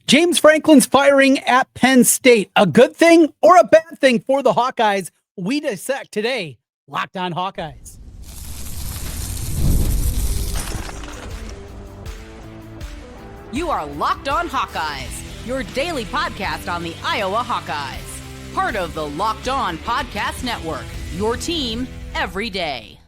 James Franklin's firing at Penn State, a good thing or a bad thing for the Hawkeyes? We dissect today. Locked On Hawkeyes. You are Locked On Hawkeyes, your daily podcast on the Iowa Hawkeyes. Part of the Locked On Podcast Network, your team every day.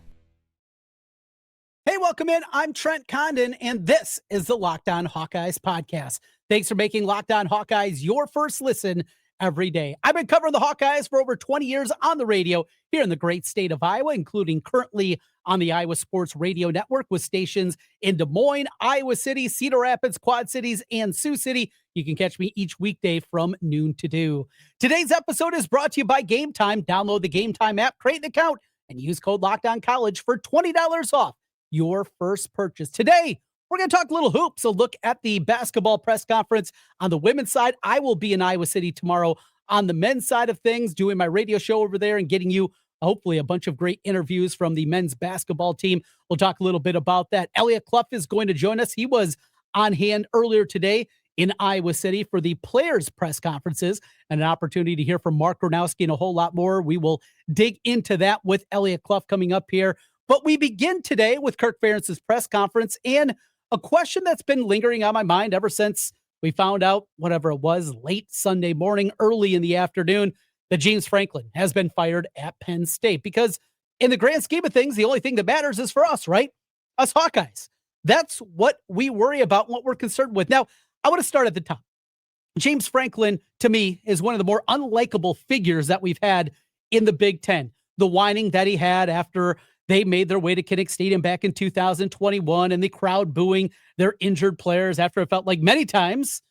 Hey, welcome in. I'm Trent Condon, and this is the Locked On Hawkeyes podcast. Thanks for making Locked On Hawkeyes your first listen every day. I've been covering the Hawkeyes for over 20 years on the radio here in the great state of Iowa, including currently on the Iowa Sports Radio Network with stations in Des Moines, Iowa City, Cedar Rapids, Quad Cities, and Sioux City. You can catch me each weekday from noon to 2. Today's episode is brought to you by Game Time. Download the Game Time app, create an account, and use code LOCKEDONCollege for $20 off your first purchase. Today, we're going to talk a little hoops, a look at the basketball press conference on the women's side. I will be in Iowa City tomorrow on the men's side of things, doing my radio show over there and getting you hopefully a bunch of great interviews from the men's basketball team. We'll talk a little bit about that. Eliot Clough is going to join us. He was on hand earlier today in Iowa City for the players' press conferences and an opportunity to hear from Mark Gronowski and a whole lot more. We will dig into that with Eliot Clough coming up here. But we begin today with Kirk Ferentz's press conference and a question that's been lingering on my mind ever since we found out, whatever it was, late Sunday morning, early in the afternoon, that James Franklin has been fired at Penn State. Because in the grand scheme of things, the only thing that matters is for us, right? Us Hawkeyes. That's what we worry about, what we're concerned with. Now, I want to start at the top. James Franklin, to me, is one of the more unlikable figures that we've had in the Big Ten. The whining that he had after they made their way to Kinnick Stadium back in 2021 and the crowd booing their injured players after it felt like many times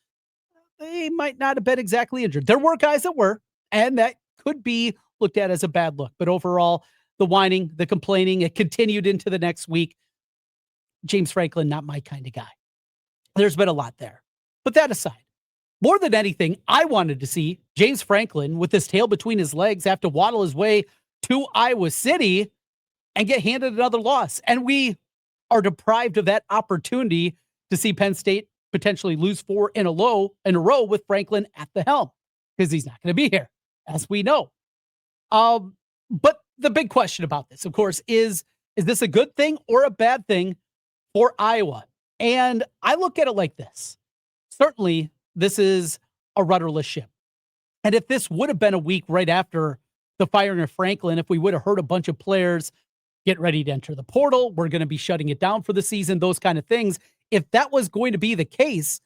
they might not have been exactly injured. There were guys that were, and that could be looked at as a bad look. But overall, the whining, the complaining, it continued into the next week. James Franklin, not my kind of guy. There's been a lot there. But that aside, more than anything, I wanted to see James Franklin with his tail between his legs have to waddle his way to Iowa City and get handed another loss. And we are deprived of that opportunity to see Penn State potentially lose 4 in a row with Franklin at the helm, because he's not going to be here, as we know. But the big question about this, of course, is this a good thing or a bad thing for Iowa? And I look at it like this. Certainly, this is a rudderless ship. And if this would have been a week right after the firing of Franklin, if we would have heard a bunch of players get ready to enter the portal, we're going to be shutting it down for the season, those kind of things. If that was going to be the case,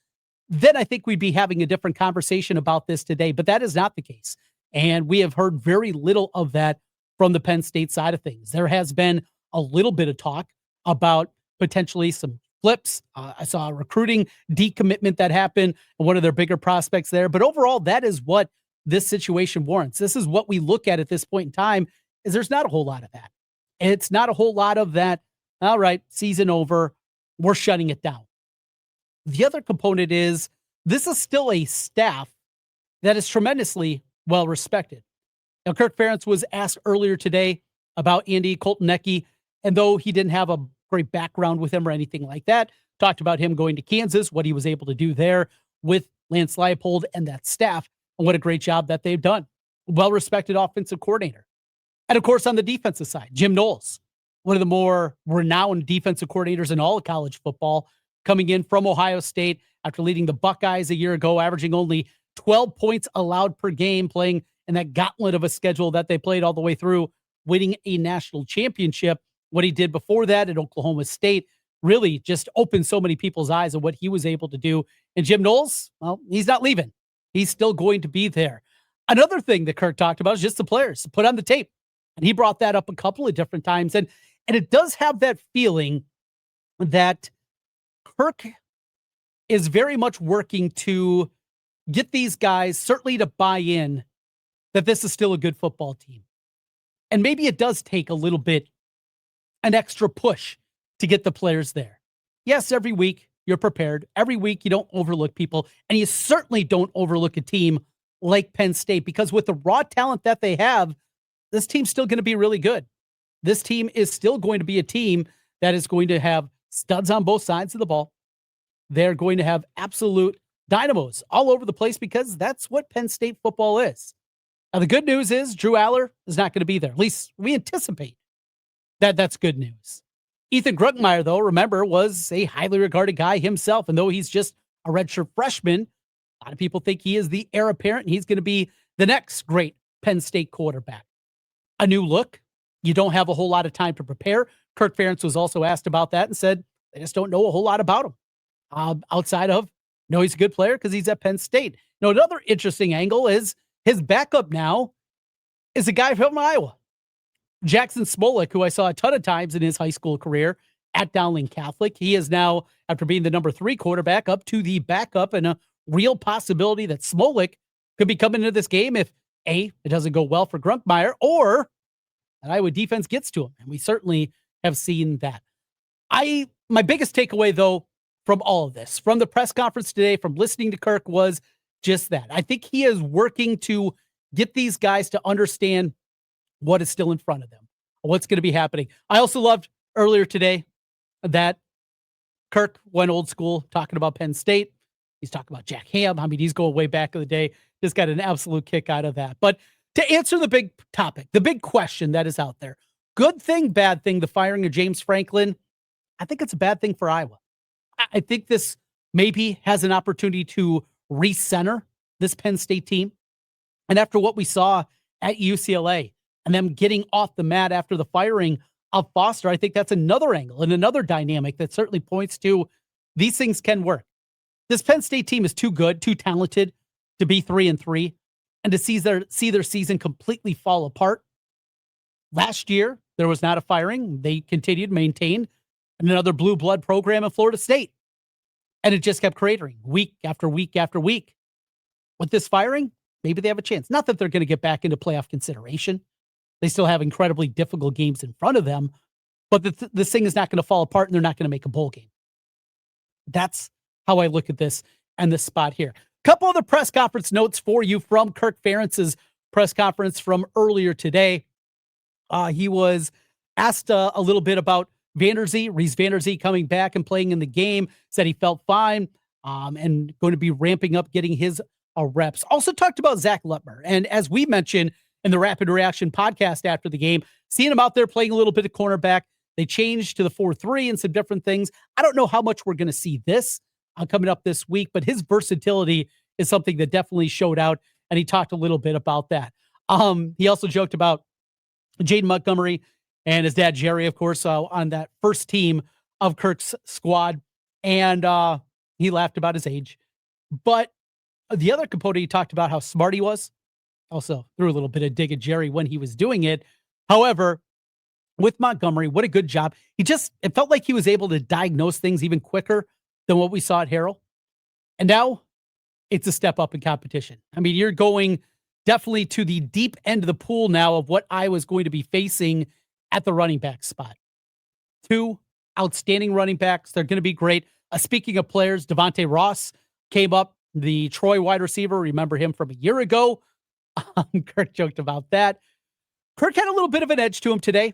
then I think we'd be having a different conversation about this today. But that is not the case. And we have heard very little of that from the Penn State side of things. There has been a little bit of talk about potentially some flips. I saw a recruiting decommitment that happened, one of their bigger prospects there. But overall, that is what this situation warrants. This is what we look at this point in time, is there's not a whole lot of that. It's not a whole lot of that, all right, season over, we're shutting it down. The other component is this is still a staff that is tremendously well respected. Now, Kirk Ferentz was asked earlier today about Andy Koltenecki, and though he didn't have a great background with him or anything like that, talked about him going to Kansas, what he was able to do there with Lance Leipold and that staff, and what a great job that they've done. Well-respected offensive coordinator. And of course, on the defensive side, Jim Knowles, one of the more renowned defensive coordinators in all of college football, coming in from Ohio State after leading the Buckeyes a year ago, averaging only 12 points allowed per game, playing in that gauntlet of a schedule that they played all the way through, winning a national championship. What he did before that at Oklahoma State really just opened so many people's eyes on what he was able to do. And Jim Knowles, well, he's not leaving. He's still going to be there. Another thing that Kirk talked about is just the players put on the tape. And he brought that up a couple of different times. And it does have that feeling that Kirk is very much working to get these guys certainly to buy in that this is still a good football team. And maybe it does take a little bit, an extra push to get the players there. Yes, every week you're prepared. Every week you don't overlook people. And you certainly don't overlook a team like Penn State, because with the raw talent that they have, this team's still going to be really good. This team is still going to be a team that is going to have studs on both sides of the ball. They're going to have absolute dynamos all over the place because that's what Penn State football is. Now, the good news is Drew Aller is not going to be there. At least we anticipate that that's good news. Ethan Grunkemeyer, though, remember, was a highly regarded guy himself. And though he's just a redshirt freshman, a lot of people think he is the heir apparent, and he's going to be the next great Penn State quarterback. A new look. You don't have a whole lot of time to prepare. Kirk Ferentz was also asked about that and said they just don't know a whole lot about him outside of, no, he's a good player because he's at Penn State. Now, another interesting angle is his backup now is a guy from Iowa, Jackson Smolik, who I saw a ton of times in his high school career at Dowling Catholic. He is now, after being the number 3 quarterback, up to the backup, and a real possibility that Smolik could be coming into this game if A, it doesn't go well for Grunkemeyer, or that Iowa defense gets to him. And we certainly have seen that. My biggest takeaway, though, from all of this, from the press conference today, from listening to Kirk, was just that. I think he is working to get these guys to understand what is still in front of them, what's going to be happening. I also loved earlier today that Kirk went old school talking about Penn State. He's talking about Jack Ham. I mean, he's going way back in the day. Just got an absolute kick out of that. But to answer the big topic, the big question that is out there, good thing, bad thing, the firing of James Franklin, I think it's a bad thing for Iowa. I think this maybe has an opportunity to recenter this Penn State team. And after what we saw at UCLA and them getting off the mat after the firing of Foster, I think that's another angle and another dynamic that certainly points to these things can work. This Penn State team is too good, too talented to be 3-3 and to see their season completely fall apart. Last year, there was not a firing. They continued, maintained another blue blood program in Florida State. And it just kept cratering week after week after week. With this firing, maybe they have a chance. Not that they're going to get back into playoff consideration. They still have incredibly difficult games in front of them, but this thing is not going to fall apart and they're not going to make a bowl game. That's how I look at this and this spot here. Couple other press conference notes for you from Kirk Ferentz's press conference from earlier today. He was asked a little bit about Reese Vanderzee coming back and playing in the game, said he felt fine and going to be ramping up, getting his reps. Also talked about Zach Lutmer. And as we mentioned in the Rapid Reaction podcast after the game, seeing him out there playing a little bit of cornerback, they changed to the 4-3 and some different things. I don't know how much we're going to see this coming up this week, but his versatility is something that definitely showed out, and he talked a little bit about that. He also joked about Jaden Montgomery and his dad, Jerry, of course, on that first team of Kirk's squad. And he laughed about his age. But the other component, he talked about how smart he was. Also threw a little bit of dig at Jerry when he was doing it. However, with Montgomery, what a good job. It felt like he was able to diagnose things even quicker than what we saw at Harrell. And now it's a step up in competition. I mean, you're going definitely to the deep end of the pool now of what I was going to be facing at the running back spot. 2 outstanding running backs. They're going to be great. Speaking of players, Devontae Ross came up, the Troy wide receiver. Remember him from a year ago. Kirk joked about that. Kirk had a little bit of an edge to him today,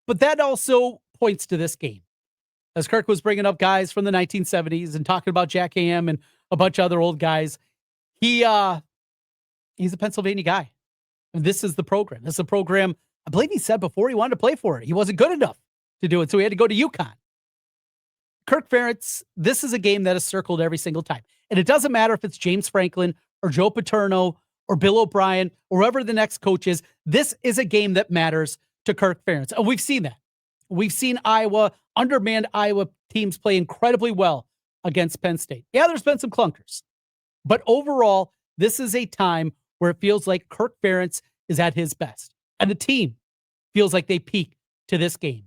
but that also points to this game. As Kirk was bringing up guys from the 1970s and talking about Jack Ham and a bunch of other old guys, he's a Pennsylvania guy. And this is the program. This is a program, I believe he said before he wanted to play for it. He wasn't good enough to do it, so he had to go to UConn. Kirk Ferentz, this is a game that is circled every single time. And it doesn't matter if it's James Franklin or Joe Paterno or Bill O'Brien or whoever the next coach is. This is a game that matters to Kirk Ferentz. And we've seen that. We've seen undermanned Iowa teams play incredibly well against Penn State. Yeah, there's been some clunkers. But overall, this is a time where it feels like Kirk Ferentz is at his best. And the team feels like they peak to this game.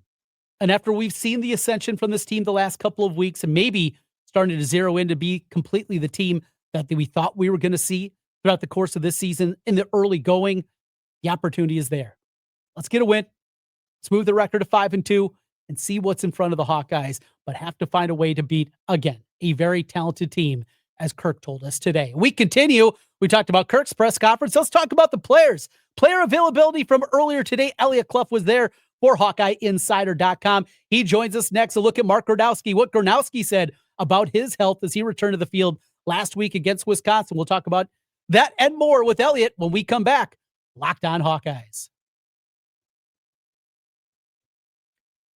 And after we've seen the ascension from this team the last couple of weeks and maybe starting to zero in to be completely the team that we thought we were going to see throughout the course of this season in the early going, the opportunity is there. Let's get a win, smooth the record to 5-2, and see what's in front of the Hawkeyes, but have to find a way to beat, again, a very talented team, as Kirk told us today. We continue. We talked about Kirk's press conference. Let's talk about the players. Player availability from earlier today. Eliot Clough was there for HawkeyeInsider.com. He joins us next to look at Mark Gronowski, what Gronowski said about his health as he returned to the field last week against Wisconsin. We'll talk about that and more with Eliot when we come back. Locked On Hawkeyes.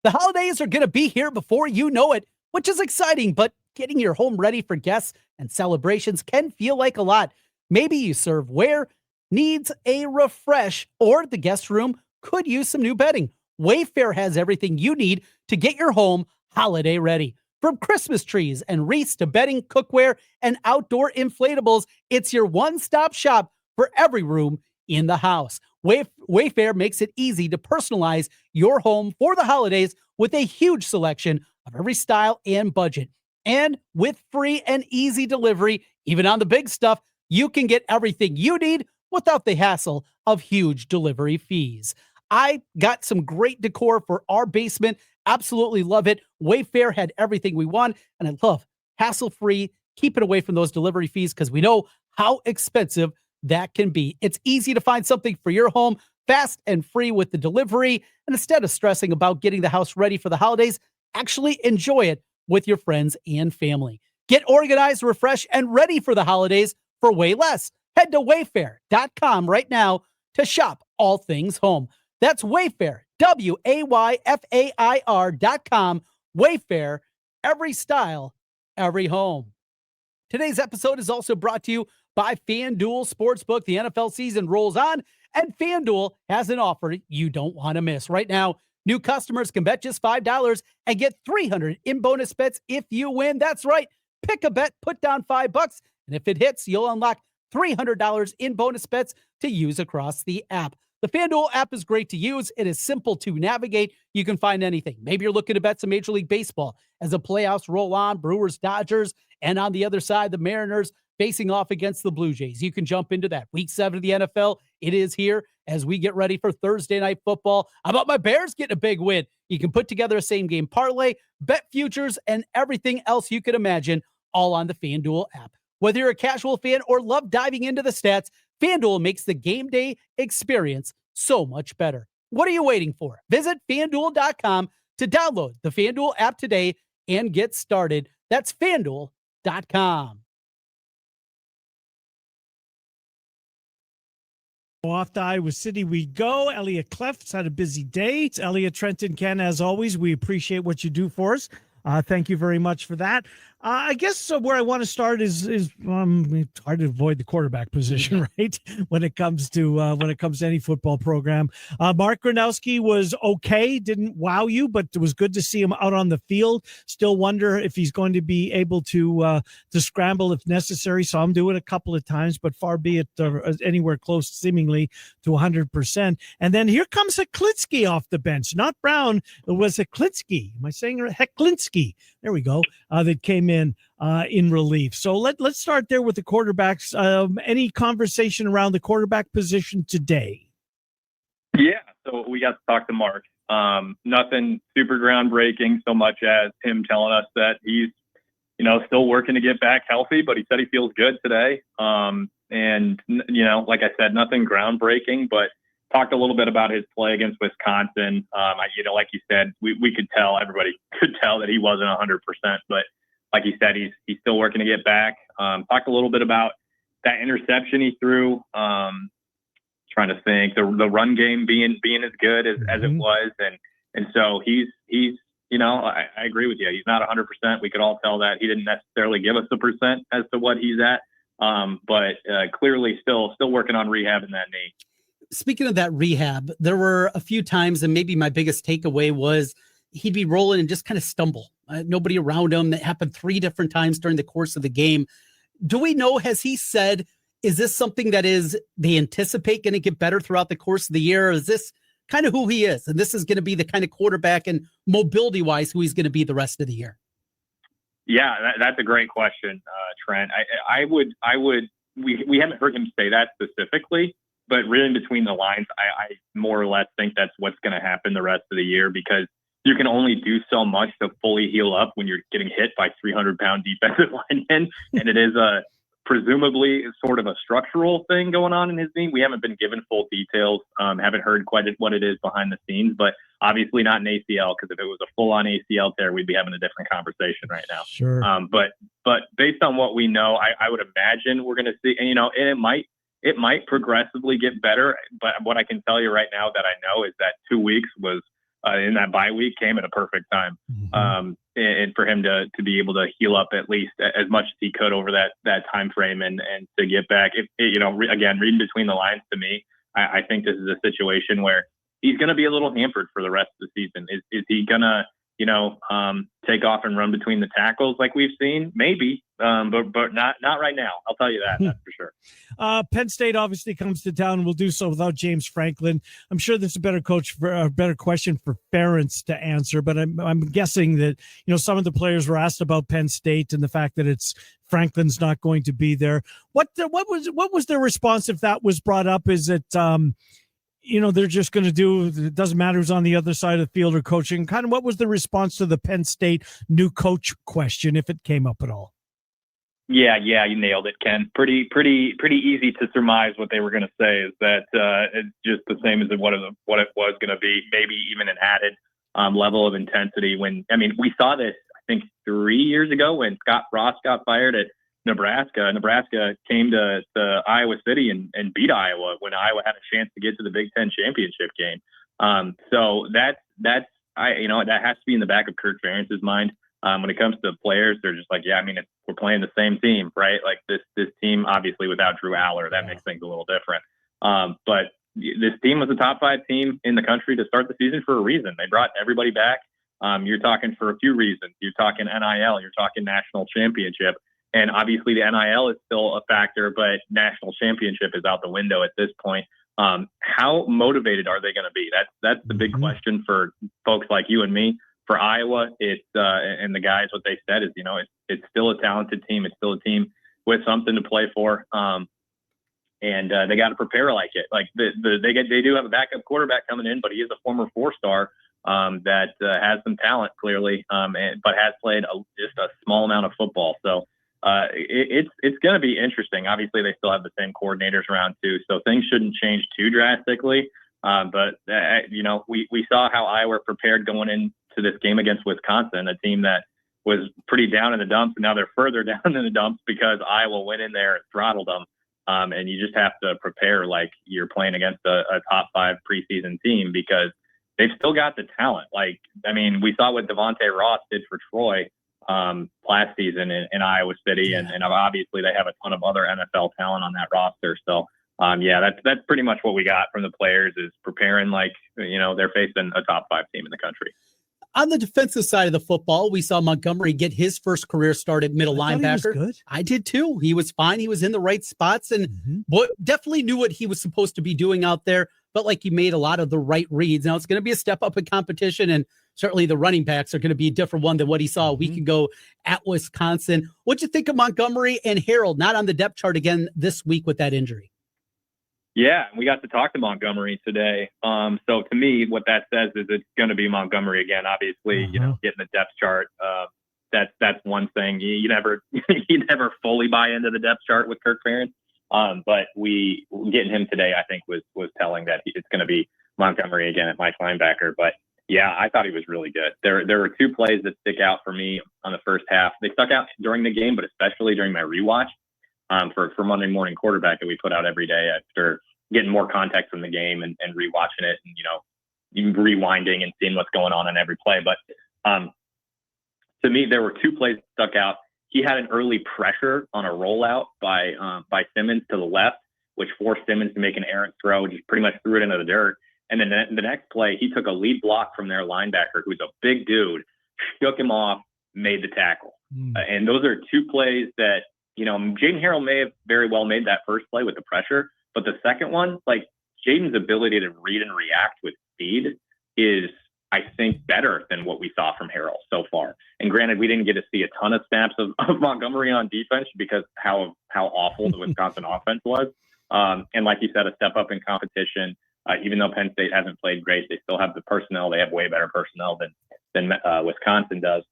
The holidays are going to be here before you know it, which is exciting, but getting your home ready for guests and celebrations can feel like a lot. Maybe you serve where needs a refresh, or the guest room could use some new bedding. Wayfair has everything you need to get your home holiday ready. From Christmas trees and wreaths to bedding, cookware, and outdoor inflatables, it's your one-stop shop for every room in the house. Wayfair makes it easy to personalize your home for the holidays with a huge selection of every style and budget. And with free and easy delivery, even on the big stuff, you can get everything you need without the hassle of huge delivery fees. I got some great decor for our basement. Absolutely love it. Wayfair had everything we want, and I love hassle-free, keep it away from those delivery fees because we know how expensive that can be. It's easy to find something for your home, fast and free with the delivery. And instead of stressing about getting the house ready for the holidays, actually enjoy it with your friends and family. Get organized, refreshed, and ready for the holidays for way less. Head to wayfair.com right now to shop all things home. That's Wayfair, WAYFAIR.com. Wayfair, every style, every home. Today's episode is also brought to you by FanDuel Sportsbook. The NFL season rolls on, and FanDuel has an offer you don't want to miss. Right now, new customers can bet just $5 and get $300 in bonus bets if you win. That's right. Pick a bet, put down $5, and if it hits, you'll unlock $300 in bonus bets to use across the app. The FanDuel app is great to use. It is simple to navigate. You can find anything. Maybe you're looking to bet some Major League Baseball as the playoffs roll on, Brewers, Dodgers, and on the other side, the Mariners facing off against the Blue Jays. You can jump into that. Week 7 of the NFL, it is here as we get ready for Thursday Night Football. How about my Bears getting a big win? You can put together a same-game parlay, bet futures, and everything else you could imagine, all on the FanDuel app. Whether you're a casual fan or love diving into the stats, FanDuel makes the game day experience so much better. What are you waiting for? Visit FanDuel.com to download the FanDuel app today and get started. That's FanDuel.com. Off to Iowa City we go. Eliot Clough's had a busy day. It's Eliot, Trent, and Ken, as always. We appreciate what you do for us. Thank you very much for that. I guess where I want to start is it's hard to avoid the quarterback position, right? When it comes to any football program. Mark Gronowski was okay, didn't wow you, but it was good to see him out on the field. Still wonder if he's going to be able to scramble if necessary. Saw him do it a couple of times, but far be it anywhere close, seemingly to 100%. And then here comes Heklinski off the bench, not Brown. It was Heklinski. Am I saying Heklinski? There we go. That came in relief. So let's start there with the quarterbacks. Any conversation around the quarterback position today? Yeah, so we got to talk to Mark. Nothing super groundbreaking so much as him telling us that he's, still working to get back healthy, but he said he feels good today. And, like I said, nothing groundbreaking, but talked a little bit about his play against Wisconsin. Like you said, we could tell, everybody could tell that he wasn't 100%, but like you said, he's still working to get back. Talked a little bit about that interception he threw. Trying to think, the run game being as good as it was, and so he's I agree with you. He's not 100%. We could all tell that. He didn't necessarily give us a percent as to what he's at, but clearly still working on rehabbing that knee. Speaking of that rehab, there were a few times, and maybe my biggest takeaway was he'd be rolling and just kind of stumble. Nobody around him. That happened 3 different times during the course of the game. Do we know, has he said, is this something that they anticipate going to get better throughout the course of the year? Or is this kind of who he is? And this is going to be the kind of quarterback and mobility-wise who he's going to be the rest of the year? Yeah, that's a great question, Trent. We haven't heard him say that specifically, but reading between the lines, I more or less think that's what's going to happen the rest of the year, because you can only do so much to fully heal up when you're getting hit by 300-pound defensive linemen. And it is presumably sort of a structural thing going on in his knee. We haven't been given full details, haven't heard quite what it is behind the scenes, but Obviously not an ACL, because if it was a full-on ACL tear, we'd be having a different conversation right now. Sure. But based on what we know, I would imagine we're going to see, and it might progressively get better. But what I can tell you right now that I know is that 2 weeks was in that bye week came at a perfect time. And for him to be able to heal up at least as much as he could over that time frame and to get back. Again, reading between the lines, to me, I think this is a situation where he's going to be a little hampered for the rest of the season. Is he going to, take off and run between the tackles like we've seen? Maybe, but not right now. I'll tell you that. That's for sure. Penn State obviously comes to town and will do so without James Franklin. I'm sure there's a better question for Ferentz to answer, but I'm guessing that, some of the players were asked about Penn State and the fact that it's Franklin's not going to be there. What was their response if that was brought up? Is it, they're just going to do, it doesn't matter who's on the other side of the field or coaching? Kind of what was the response to the Penn State new coach question, if it came up at all? Yeah, you nailed it, Ken. Pretty easy to surmise what they were going to say is that it's just the same as what it was going to be, maybe even an added level of intensity. We saw this, I think, 3 years ago when Scott Frost got fired at Nebraska. Nebraska came to Iowa City and beat Iowa when Iowa had a chance to get to the Big Ten championship game. So that has to be in the back of Kirk Ferentz's mind. When it comes to players, they're just like, we're playing the same team, right? Like this team, obviously without Drew Aller, that makes things a little different. But this team was a top 5 team in the country to start the season for a reason. They brought everybody back. You're talking for a few reasons. You're talking NIL, you're talking national championship. And obviously the NIL is still a factor, but national championship is out the window at this point. How motivated are they going to be? That's the big question for folks like you and me. For Iowa, it's and the guys, what they said is, it's still a talented team. It's still a team with something to play for. And they got to prepare like it. Like they do have a backup quarterback coming in, but he is a former 4-star that has some talent clearly, but has played just a small amount of football. So it's going to be interesting. Obviously, they still have the same coordinators around too, so things shouldn't change too drastically. But we saw how Iowa prepared going into this game against Wisconsin, a team that was pretty down in the dumps, and now they're further down in the dumps because Iowa went in there and throttled them. And you just have to prepare like you're playing against a top 5 preseason team because they've still got the talent. We saw what Devontae Ross did for Troy last season in Iowa City, and obviously they have a ton of other NFL talent on that roster. So that's pretty much what we got from the players, is preparing like they're facing a top 5 team in the country. On the defensive side of the football, we saw Montgomery get his first career start at middle linebacker. Good. I did too. He was fine. He was in the right spots and definitely knew what he was supposed to be doing out there. But like, he made a lot of the right reads. Now it's going to be a step up in competition, and certainly the running backs are going to be a different one than what he saw a week ago at Wisconsin. What'd you think of Montgomery and Harold, not on the depth chart again this week with that injury? Yeah, we got to talk to Montgomery today. So to me, what that says is it's going to be Montgomery again. Obviously, getting the depth chart. That's one thing. You never fully buy into the depth chart with Kirk Ferentz. But getting him today, I think was telling that it's going to be Montgomery again at Mike linebacker. But yeah, I thought he was really good. There were 2 plays that stick out for me on the first half. They stuck out during the game, but especially during my rewatch. For Monday Morning Quarterback that we put out every day after getting more context from the game and rewatching it and, rewinding and seeing what's going on every play. But to me, there were 2 plays that stuck out. He had an early pressure on a rollout by Simmons to the left, which forced Simmons to make an errant throw, just pretty much threw it into the dirt. And then the next play, he took a lead block from their linebacker, who's a big dude, shook him off, made the tackle. And those are 2 plays that, Jaden Harold may have very well made that first play with the pressure, but the second one, like, Jaden's ability to read and react with speed is, I think, better than what we saw from Harold so far. And granted, we didn't get to see a ton of snaps of Montgomery on defense because how awful the Wisconsin offense was. And like you said, a step up in competition. Even though Penn State hasn't played great, they still have the personnel. They have way better personnel than Wisconsin does.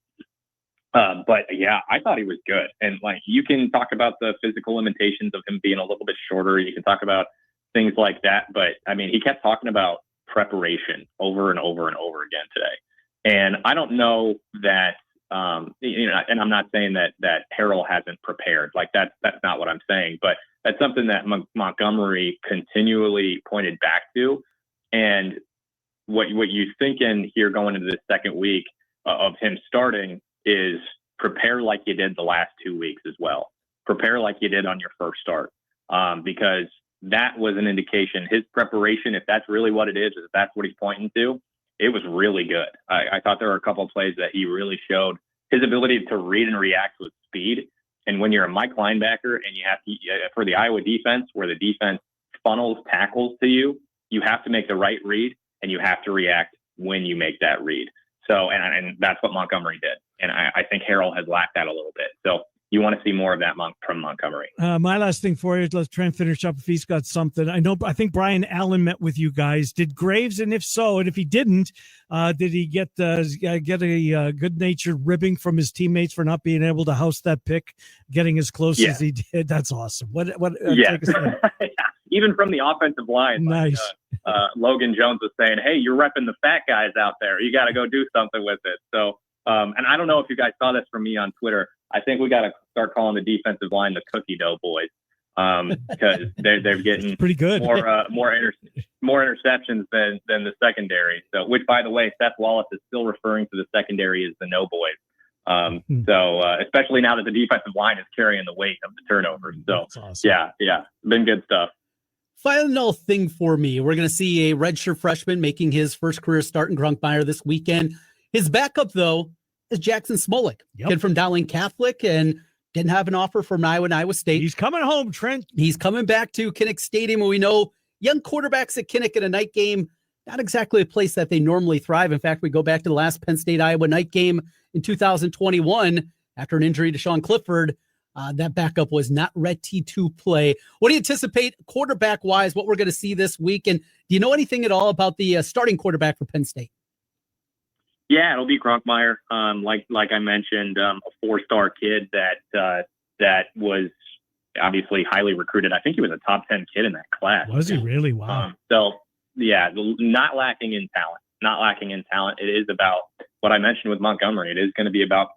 But yeah, I thought he was good. And like, you can talk about the physical limitations of him being a little bit shorter. You can talk about things like that. But I mean, he kept talking about preparation over and over and over again today. And I don't know that, and I'm not saying that Harrell hasn't prepared. Like that's not what I'm saying, but that's something that Montgomery continually pointed back to. And what you thinking here going into the second week of him starting is prepare like you did the last 2 weeks as well. Prepare like you did on your first start, because that was an indication. His preparation, if that's really what it is, if that's what he's pointing to, it was really good. I thought there were a couple of plays that he really showed his ability to read and react with speed. And when you're a Mike linebacker and you have to, for the Iowa defense, where the defense funnels tackles to you, you have to make the right read and you have to react when you make that read. So, and that's what Montgomery did. And I think Harrell has lacked that a little bit. So you want to see more of that from Montgomery. My last thing for you, let's try and finish up if he's got something. I think Brian Allen met with you guys. Did Graves, and if so, and if he didn't, did he get a good-natured ribbing from his teammates for not being able to house that pick, getting as close as he did? That's awesome. What? Yeah. Even from the offensive line. Nice. Logan Jones was saying, hey, you're repping the fat guys out there. You got to go do something with it. So, and I don't know if you guys saw this from me on Twitter. I think we got to start calling the defensive line the cookie dough boys, because they're getting pretty good. more interceptions than the secondary. So, which, by the way, Seth Wallace is still referring to the secondary as the no boys. So especially now that the defensive line is carrying the weight of the turnovers. So awesome. Yeah, been good stuff. Final thing for me, we're going to see a redshirt freshman making his first career start in Grunkmeyer this weekend. His backup, though, is Jackson Smolik, kid from Dowling Catholic, and didn't have an offer from Iowa State. He's coming home, Trent. He's coming back to Kinnick Stadium, and we know young quarterbacks at Kinnick in a night game, not exactly a place that they normally thrive. In fact, we go back to the last Penn State-Iowa night game in 2021 after an injury to Sean Clifford. That backup was not ready to play. What do you anticipate quarterback-wise, what we're going to see this week? And do you know anything at all about the starting quarterback for Penn State? Yeah, it'll be Gronkmeyer. Like I mentioned, a 4-star kid that was obviously highly recruited. I think he was a top 10 kid in that class. Was he really? Wow. So yeah, not lacking in talent. It is about what I mentioned with Montgomery. It is going to be about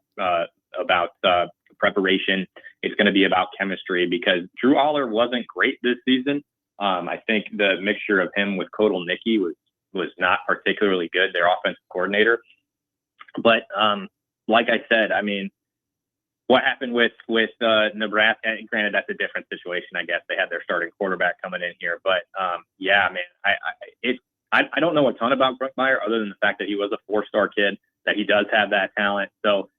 preparation. It's going to be about chemistry, because Drew Aller wasn't great this season. I think the mixture of him with Kotelnicki was not particularly good, their offensive coordinator. But like I said, I mean, what happened with Nebraska? Granted, that's a different situation. I guess they had their starting quarterback coming in here, but yeah, man, I don't know a ton about Gronkmeyer other than the fact that he was a 4-star kid, that he does have that talent. So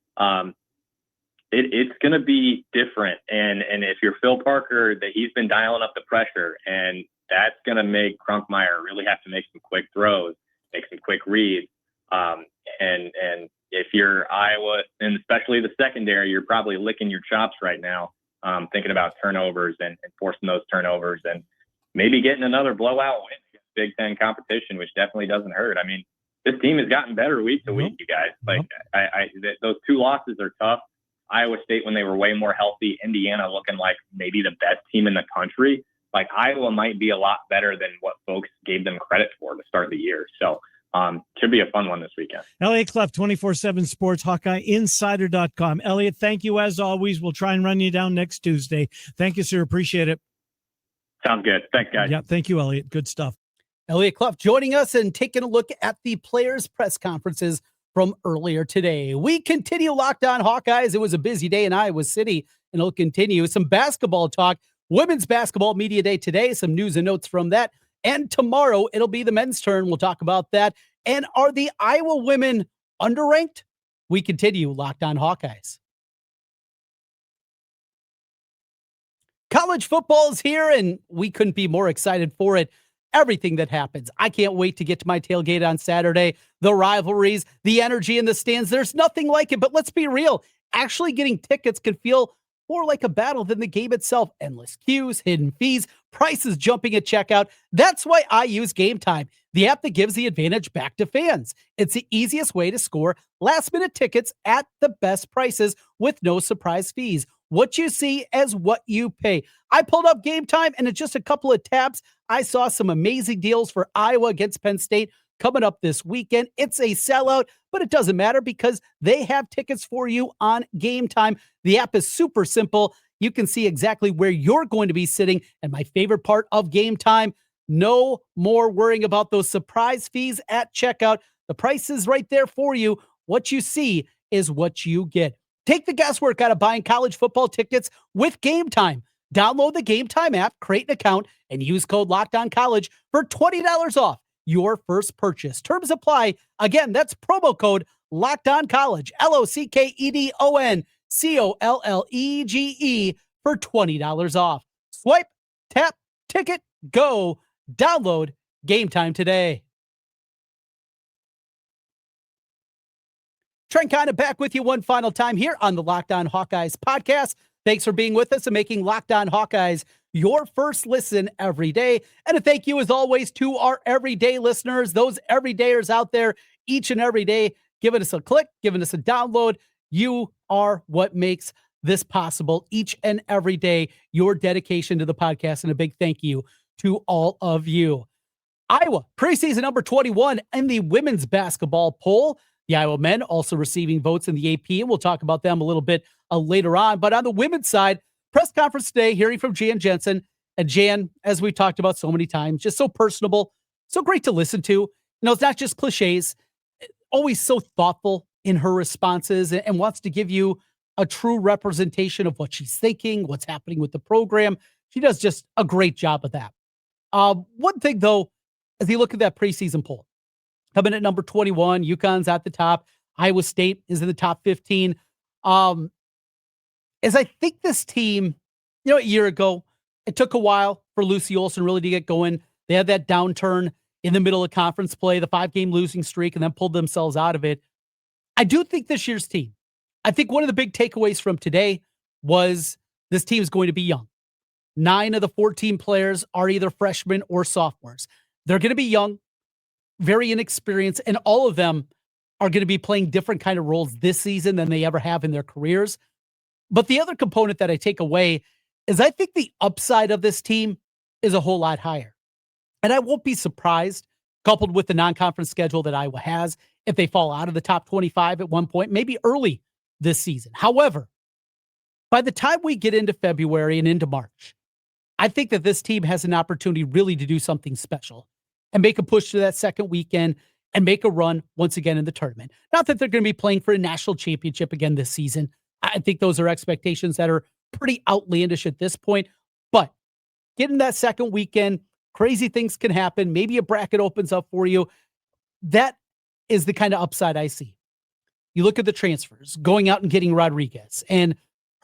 it's going to be different. And if you're Phil Parker, that he's been dialing up the pressure, and that's going to make Gronkmeyer really have to make some quick throws, make some quick reads. And if you're Iowa, and especially the secondary, you're probably licking your chops right now, thinking about turnovers and forcing those turnovers, and maybe getting another blowout win against Big Ten competition, which definitely doesn't hurt. I mean, this team has gotten better week to week, you guys. Like those 2 losses are tough. Iowa State, when they were way more healthy, Indiana looking like maybe the best team in the country. Like, Iowa might be a lot better than what folks gave them credit for to start the year. So should be a fun one this weekend. Eliot Clough, 24/7 Sports, HawkeyeInsider.com. Eliot, thank you as always. We'll try and run you down next Tuesday. Thank you, sir. Appreciate it. Sounds good. Thanks, guys. Yeah, thank you, Eliot. Good stuff. Eliot Clough joining us and taking a look at the players' press conferences from earlier today. We continue Locked On Hawkeyes. It was a busy day in Iowa City, and it'll continue. Some basketball talk. Women's basketball media day today. Some news and notes from that. And tomorrow, it'll be the men's turn. We'll talk about that. And are the Iowa women underranked? We continue Locked On Hawkeyes. College football is here, and we couldn't be more excited for it. Everything that happens. I can't wait to get to my tailgate on Saturday. The rivalries, the energy in the stands, there's nothing like it. But let's be real. Actually getting tickets can feel more like a battle than the game itself. Endless queues, hidden fees, prices jumping at checkout. That's why I use Game Time, the app that gives the advantage back to fans. It's the easiest way to score last-minute tickets at the best prices with no surprise fees. What you see as what you pay. I pulled up Game Time, and in just a couple of taps, I saw some amazing deals for Iowa against Penn State coming up this weekend. It's a sellout, but it doesn't matter because they have tickets for you on Game Time. The app is super simple. You can see exactly where you're going to be sitting. And my favorite part of Game Time, no more worrying about those surprise fees at checkout. The price is right there for you. What you see is what you get. Take the guesswork out of buying college football tickets with Game Time. Download the Game Time app, create an account, and use code LOCKEDONCollege for $20 off your first purchase. Terms apply. Again, that's promo code LOCKEDONCollege, LOCKEDONCOLLEGE for $20 off. Swipe, tap, ticket, go. Download Game Time today. Trent Condon back with you one final time here on the Locked On Hawkeyes podcast. Thanks for being with us and making Locked On Hawkeyes your first listen every day. And a thank you, as always, to our everyday listeners, those everydayers out there each and every day, giving us a click, giving us a download. You are what makes this possible each and every day, your dedication to the podcast. And a big thank you to all of you. Iowa, preseason number 21 in the women's basketball poll. The Iowa men also receiving votes in the AP, and we'll talk about them a little bit later on. But on the women's side, press conference today, hearing from Jan Jensen. And Jan, as we've talked about so many times, just so personable, so great to listen to. You know, it's not just cliches, always so thoughtful in her responses and wants to give you a true representation of what she's thinking, what's happening with the program. She does just a great job of that. One thing, though, as you look at that preseason poll, coming at number 21, UConn's at the top. Iowa State is in the top 15. As I think this team, you know, a year ago, it took a while for Lucy Olson really to get going. They had that downturn in the middle of conference play, the 5-game losing streak, and then pulled themselves out of it. I do think this year's team, I think one of the big takeaways from today was this team is going to be young. 9 of the 14 players are either freshmen or sophomores. They're going to be young, very inexperienced, and all of them are going to be playing different kind of roles this season than they ever have in their careers. But the other component that I take away is I think the upside of this team is a whole lot higher. And I won't be surprised, coupled with the non-conference schedule that Iowa has, if they fall out of the top 25 at one point, maybe early this season. However, by the time we get into February and into March, I think that this team has an opportunity really to do something special and make a push to that second weekend and make a run once again in the tournament. Not that they're going to be playing for a national championship again this season. I think those are expectations that are pretty outlandish at this point. But getting that second weekend, crazy things can happen. Maybe a bracket opens up for you. That is the kind of upside I see. You look at the transfers, going out and getting Rodriguez, and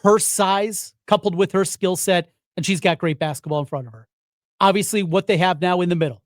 her size coupled with her skill set, and she's got great basketball in front of her. Obviously, what they have now in the middle,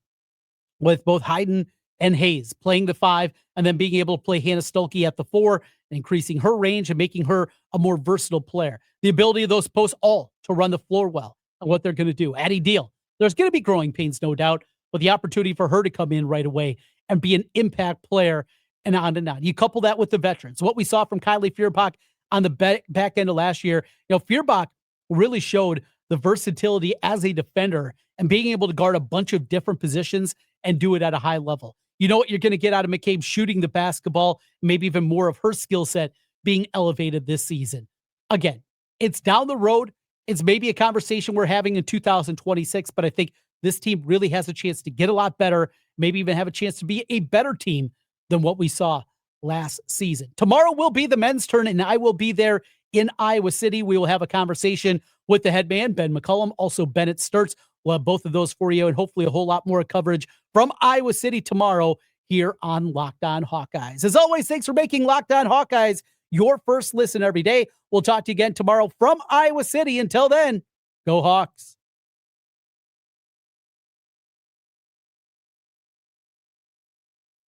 with both Hayden and Hayes playing the 5, and then being able to play Hannah Stolke at the 4, increasing her range and making her a more versatile player. The ability of those posts all to run the floor well and what they're going to do. Addie Deal, there's going to be growing pains, no doubt, but the opportunity for her to come in right away and be an impact player and on and on. You couple that with the veterans. What we saw from Kylie Feuerbach on the back end of last year, you know, Feuerbach really showed the versatility as a defender and being able to guard a bunch of different positions and do it at a high level. You know what you're going to get out of McCabe shooting the basketball, maybe even more of her skill set being elevated this season. Again, it's down the road. It's maybe a conversation we're having in 2026, but I think this team really has a chance to get a lot better, maybe even have a chance to be a better team than what we saw last season. Tomorrow will be the men's turn, and I will be there in Iowa City. We will have a conversation with the head man, Ben McCullum, also Bennett Sturtz. We'll have both of those for you, and hopefully a whole lot more coverage from Iowa City tomorrow here on Locked On Hawkeyes. As always, thanks for making Locked On Hawkeyes your first listen every day. We'll talk to you again tomorrow from Iowa City. Until then, go Hawks.